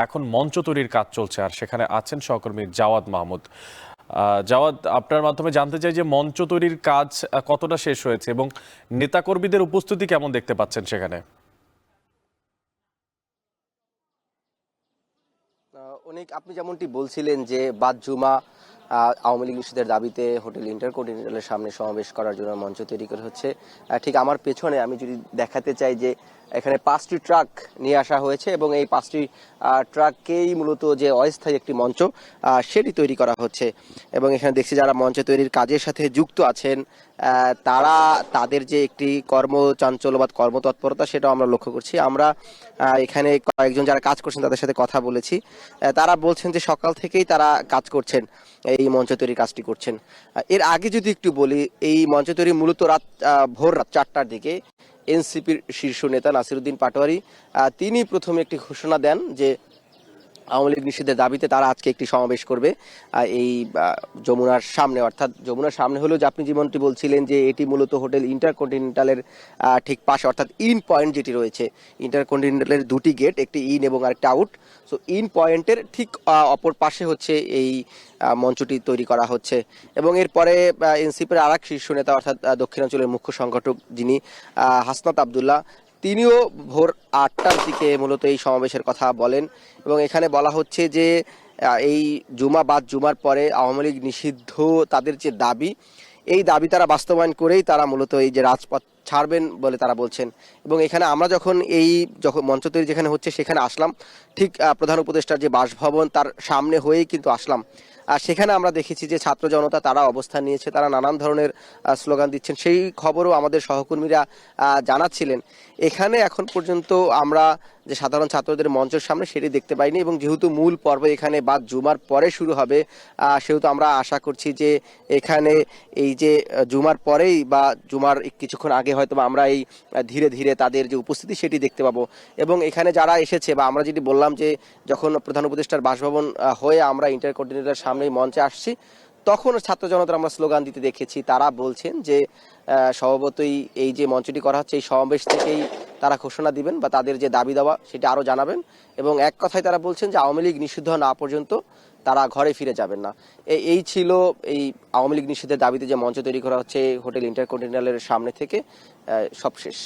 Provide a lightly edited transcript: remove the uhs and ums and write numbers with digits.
এখন মঞ্চ তৈরির কাজ চলছে, আর সেখানে আছেন সহকর্মী জাওয়াদ মাহমুদ। জাওয়াদ, আপনার মাধ্যমে জানতে চাই যে মঞ্চ তৈরির কাজ কতটা শেষ হয়েছে এবং নেতাকর্মীদের উপস্থিতি কেমন দেখতে পাচ্ছেন সেখানে? অনেক আপনি যেমনটি বলছিলেন যে বাদ জুমা আওয়ামী লীগ নিষিদ্ধের দাবিতে হোটেল ইন্টারকন্টিনেন্টালের সামনে সমাবেশ করার জন্য মঞ্চ তৈরি করা হচ্ছে। ঠিক আমার পেছনে আমি যদি দেখাতে চাই যে এখানে 5টি ট্রাক নিয়ে আসা হয়েছে এবং এই 5টি ট্রাককেই মূলত যে অস্থায়ী একটি মঞ্চ সেটি তৈরি করা হচ্ছে। এবং এখানে দেখছি যারা মঞ্চ তৈরির কাজের সাথে যুক্ত আছেন তারা তাদের যে একটি কর্মচাঞ্চল্য বা কর্মতৎপরতা সেটাও আমরা লক্ষ্য করছি। আমরা এখানে কয়েকজন যারা কাজ করছেন তাদের সাথে কথা বলেছি। তারা বলছেন যে সকাল থেকেই তারা কাজ করছেন, এই মঞ্চ তৈরির কাজটি করছেন। এর আগে যদি একটু বলি, এই মঞ্চ তৈরি মূলত ভোর রাত 4টার দিকে এনসিপির শীর্ষ নেতা নাসিরউদ্দিন পাটোয়ারি তিনি প্রথমে একটি ঘোষণা দেন যে আওয়ামী লীগ নিষিদ্ধের দাবিতে তারা আজকে একটি সমাবেশ করবে এই যমুনার সামনে। অর্থাৎ যমুনার সামনে হলেও যে আপনি যেমনটি বলছিলেন যে এটি মূলত হোটেল ইন্টারকন্টিনেন্টালের ঠিক পাশে, অর্থাৎ ইন পয়েন্ট যেটি রয়েছে, ইন্টারকন্টিনেন্টালের দুটি গেট, একটি ইন এবং আরেকটা আউট। সো ইন পয়েন্টের ঠিক অপর পাশে হচ্ছে এই মঞ্চটি তৈরি করা হচ্ছে। এবং এরপরে এনসিপির আর এক শীর্ষ নেতা অর্থাৎ দক্ষিণাঞ্চলের মুখ্য সংগঠক যিনি হাসনাত আবদুল্লাহ, তিনিও ভোর 8টার দিকে মূলত এই সমাবেশের কথা বলেন। এবং এখানে বলা হচ্ছে যে এই জুমার পরে আওয়ামী লীগ নিষিদ্ধ তাদের যে দাবি, এই দাবি তারা বাস্তবায়ন করেই তারা মূলত এই যে রাজপথ ছাড়বেন বলে তারা বলছেন। এবং এখানে আমরা যখন মঞ্চ তৈরি যেখানে হচ্ছে সেখানে আসলাম, ঠিক প্রধান উপদেষ্টার যে বাসভবন তার সামনে হয়েই কিন্তু আসলাম। আর সেখানে আমরা দেখেছি যে ছাত্র জনতা তারা অবস্থান নিয়েছে, তারা নানান ধরনের স্লোগান দিচ্ছেন, সেই খবরও আমাদের সহকর্মীরা জানাচ্ছিলেন। এখানে এখন পর্যন্ত আমরা যে সাধারণ ছাত্রদের মঞ্চের সামনে সেটি দেখতে পাইনি। এবং যেহেতু মূল পর্ব এখানে বাদ জুমার পরে শুরু হবে, সেহেতু আমরা আশা করছি যে এখানে এই যে জুমার পরেই বা জুমার কিছুক্ষণ আগে হয়তো আমরা এই ধীরে ধীরে তাদের যে উপস্থিতি সেটি দেখতে পাবো। এবং এখানে যারা এসেছে বা আমরা যেটি বললাম যে যখন প্রধান উপদেষ্টার বাসভবন হয়ে আমরা ইন্টারকন্টিনেন্টাল সামনে মঞ্চে আসছি, তখন ছাত্র জনতা আমরা স্লোগান দিতে দেখেছি। তারা বলছেন যে স্বভাবতই এই যে মঞ্চটি করা হচ্ছে এই সমাবেশ থেকেই তারা ঘোষণা দিবেন বা তাদের যে দাবি দেওয়া সেটা আরও জানাবেন। এবং এক কথায় তারা বলছেন যে আওয়ামী লীগ নিষিদ্ধ না পর্যন্ত তারা ঘরে ফিরে যাবেন না। এই ছিল এই আওয়ামী লীগ নিষিদ্ধের দাবিতে যে মঞ্চ তৈরি করা হচ্ছে হোটেল ইন্টারকন্টিনেন্টালের সামনে থেকে। সব শেষ।